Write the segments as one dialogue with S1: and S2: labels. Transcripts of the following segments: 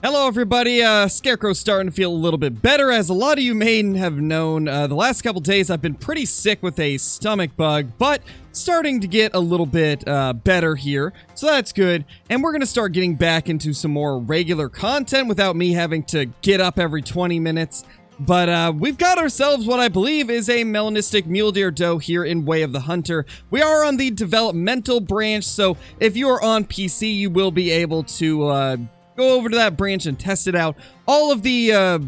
S1: Hello everybody, Scarecrow's starting to feel a little bit better. As a lot of you may have known, the last couple days I've been pretty sick with a stomach bug, but starting to get a little bit better here, so that's good. And we're going to start getting back into some more regular content without me having to get up every 20 minutes. But we've got ourselves what I believe is a Melanistic mule deer doe here in Way of the Hunter. We are on the developmental branch, so if you are on PC, you will be able to go over to that branch and test it out. All of the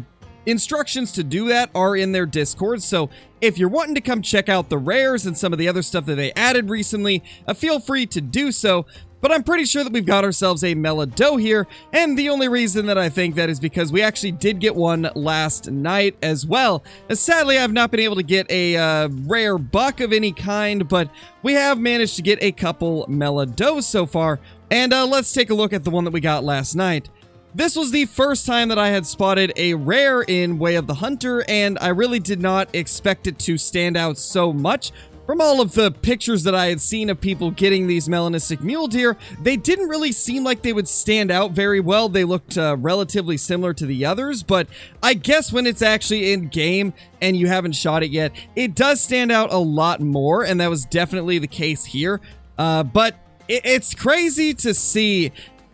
S1: instructions to do that are in their Discord, so if you're wanting to come check out the rares and some of the other stuff that they added recently, feel free to do so. But I'm pretty sure that we've got ourselves a Mela doe here, and the only reason that I think that is because we actually did get one last night as well. Sadly, I've not been able to get a rare buck of any kind, but we have managed to get a couple Mela does so far. And let's take a look at the one that we got last night. This was the first time that I had spotted a rare in Way of the Hunter, and I really did not expect it to stand out so much. From all of the pictures that I had seen of people getting these Melanistic mule deer, they didn't really seem like they would stand out very well. They looked relatively similar to the others, but I guess when it's actually in game and you haven't shot it yet, it does stand out a lot more, and that was definitely the case here. But it's crazy to see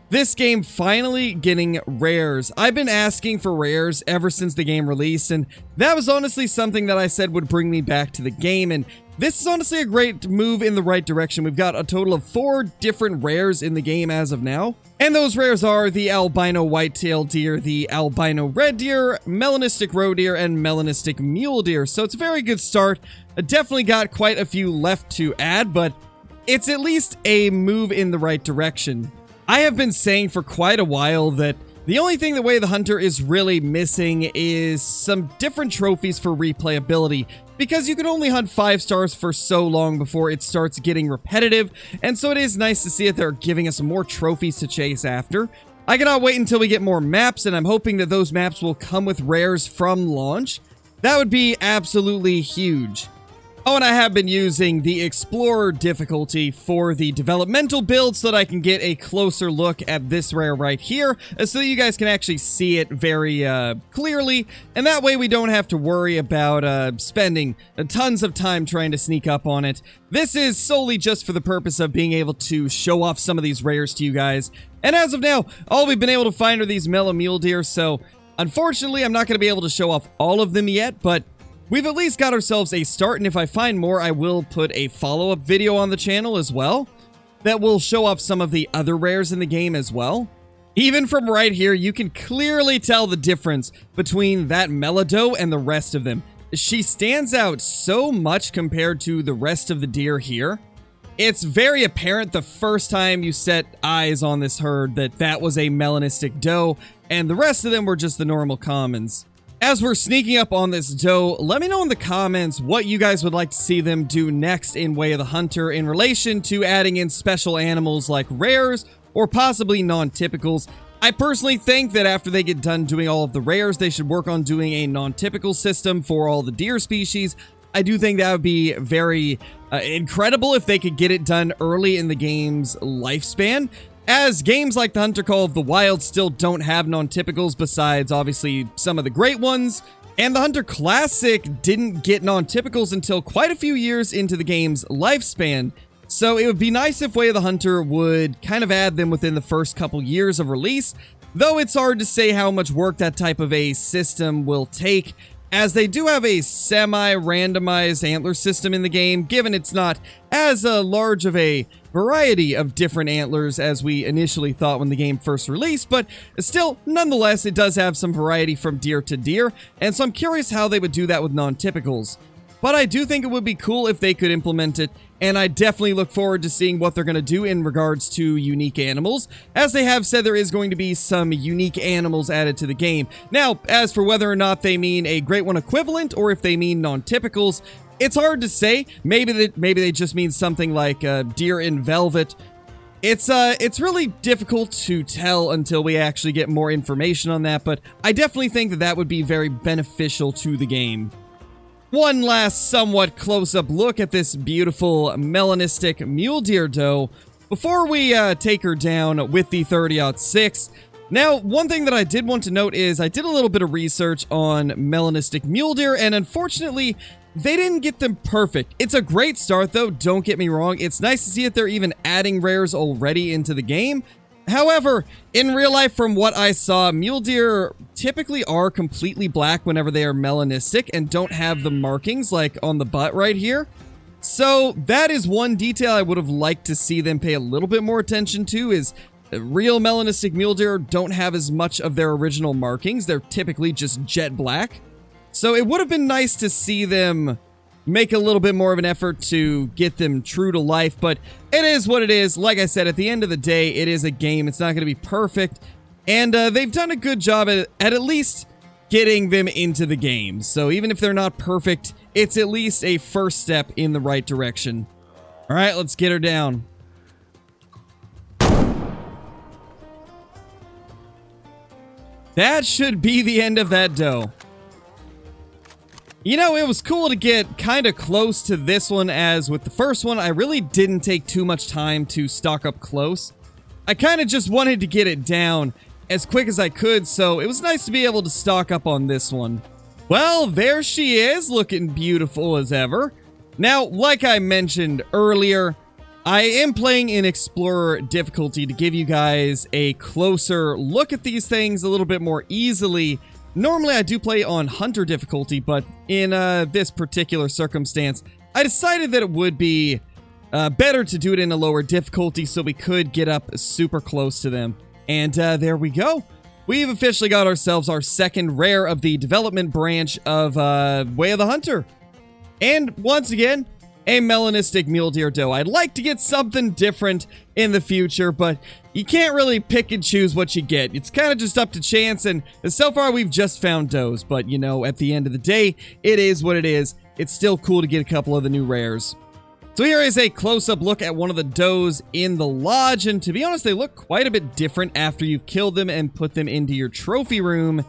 S1: this game finally getting rares. I've been asking for rares ever since the game released, and that was honestly something that I said would bring me back to the game, and this is honestly a great move in the right direction. We've got a total of 4 different rares in the game as of now, and those rares are the albino white-tailed deer, the albino red deer, melanistic roe deer, and melanistic mule deer. So it's a very good start. Definitely got quite a few left to add, but it's at least a move in the right direction. I have been saying for quite a while that the only thing the Way of the Hunter is really missing is some different trophies for replayability, because you can only hunt 5 stars for so long before it starts getting repetitive, and so it is nice to see that they're giving us more trophies to chase after. I cannot wait until we get more maps, and I'm hoping that those maps will come with rares from launch. That would be absolutely huge. Oh, and I have been using the Explorer difficulty for the developmental build so that I can get a closer look at this rare right here, so that you guys can actually see it very clearly, and that way we don't have to worry about spending tons of time trying to sneak up on it. This is solely just for the purpose of being able to show off some of these rares to you guys, and as of now, all we've been able to find are these Mela mule deer, so unfortunately I'm not going to be able to show off all of them yet, but we've at least got ourselves a start, and if I find more, I will put a follow-up video on the channel as well that will show off some of the other rares in the game as well. Even from right here, you can clearly tell the difference between that Mela doe and the rest of them. She stands out so much compared to the rest of the deer here. It's very apparent the first time you set eyes on this herd that that was a Melanistic doe, and the rest of them were just the normal commons. As we're sneaking up on this doe, let me know in the comments what you guys would like to see them do next in Way of the Hunter in relation to adding in special animals like rares or possibly non-typicals. I personally think that after they get done doing all of the rares, they should work on doing a non-typical system for all the deer species. I do think that would be very incredible if they could get it done early in the game's lifespan, as games like the Hunter Call of the Wild still don't have non-typicals besides obviously some of the great ones, and the Hunter Classic didn't get non-typicals until quite a few years into the game's lifespan. So it would be nice if Way of the Hunter would kind of add them within the first couple years of release, though it's hard to say how much work that type of a system will take, as they do have a semi-randomized antler system in the game, given it's not as large of a variety of different antlers as we initially thought when the game first released, but still, nonetheless, it does have some variety from deer to deer, and so I'm curious how they would do that with non-typicals. But I do think it would be cool if they could implement it, and I definitely look forward to seeing what they're going to do in regards to unique animals, as they have said there is going to be some unique animals added to the game. Now, as for whether or not they mean a Great One equivalent, or if they mean non-typicals, it's hard to say. Maybe they just mean something like deer in velvet. It's really difficult to tell until we actually get more information on that, but I definitely think that that would be very beneficial to the game. One last somewhat close-up look at this beautiful Melanistic mule deer doe before we take her down with the 30-06. Now, one thing that I did want to note is I did a little bit of research on Melanistic mule deer, and unfortunately, they didn't get them perfect. It's a great start, though, don't get me wrong. It's nice to see that they're even adding rares already into the game. However, in real life, from what I saw, mule deer typically are completely black whenever they are melanistic and don't have the markings like on the butt right here. So that is one detail I would have liked to see them pay a little bit more attention to, is real melanistic mule deer don't have as much of their original markings. They're typically just jet black. So it would have been nice to see them make a little bit more of an effort to get them true to life, but it is what it is. Like I said, at the end of the day, it is a game. It's not going to be perfect, and they've done a good job at least getting them into the game. So even if they're not perfect, it's at least a first step in the right direction. All right, let's get her down. That should be the end of that doe. You know, it was cool to get kind of close to this one, as with the first one, I really didn't take too much time to stock up close. I kind of just wanted to get it down as quick as I could, so it was nice to be able to stock up on this one. Well, there she is, looking beautiful as ever. Now, like I mentioned earlier, I am playing in Explorer difficulty to give you guys a closer look at these things a little bit more easily. Normally, I do play on Hunter difficulty, but in this particular circumstance, I decided that it would be better to do it in a lower difficulty so we could get up super close to them. And there we go. We've officially got ourselves our second rare of the development branch of Way of the Hunter. And once again, a melanistic mule deer doe. I'd like to get something different in the future, but you can't really pick and choose what you get. It's kind of just up to chance, and so far we've just found does. But, you know, at the end of the day, it is what it is. It's still cool to get a couple of the new rares. So here is a close-up look at one of the does in the lodge, and to be honest, they look quite a bit different after you've killed them and put them into your trophy room.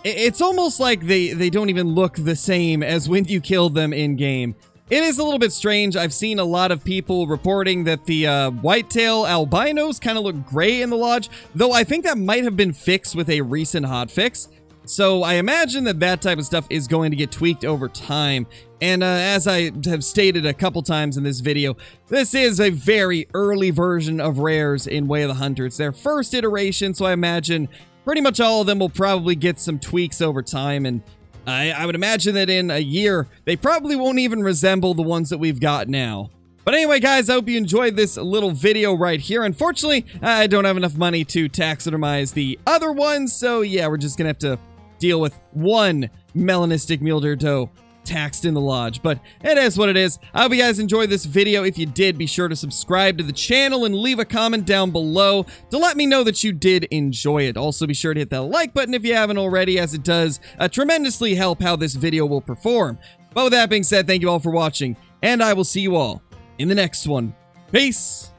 S1: It's almost like they don't even look the same as when you killed them in-game. It is a little bit strange. I've seen a lot of people reporting that the whitetail albinos kind of look gray in the lodge, though I think that might have been fixed with a recent hotfix. So I imagine that that type of stuff is going to get tweaked over time. And as I have stated a couple times in this video, this is a very early version of rares in Way of the Hunter. It's their first iteration, so I imagine pretty much all of them will probably get some tweaks over time, and I would imagine that in a year, they probably won't even resemble the ones that we've got now. But anyway, guys, I hope you enjoyed this little video right here. Unfortunately, I don't have enough money to taxidermize the other ones, so yeah, we're just gonna have to deal with one melanistic mule deer doe taxed in the lodge. But it is what it is. I hope you guys enjoyed this video. If you did, be sure to subscribe to the channel and leave a comment down below to let me know that you did enjoy it. Also, be sure to hit that like button if you haven't already, as it does tremendously help how this video will perform. But with that being said, thank you all for watching, and I will see you all in the next one. Peace!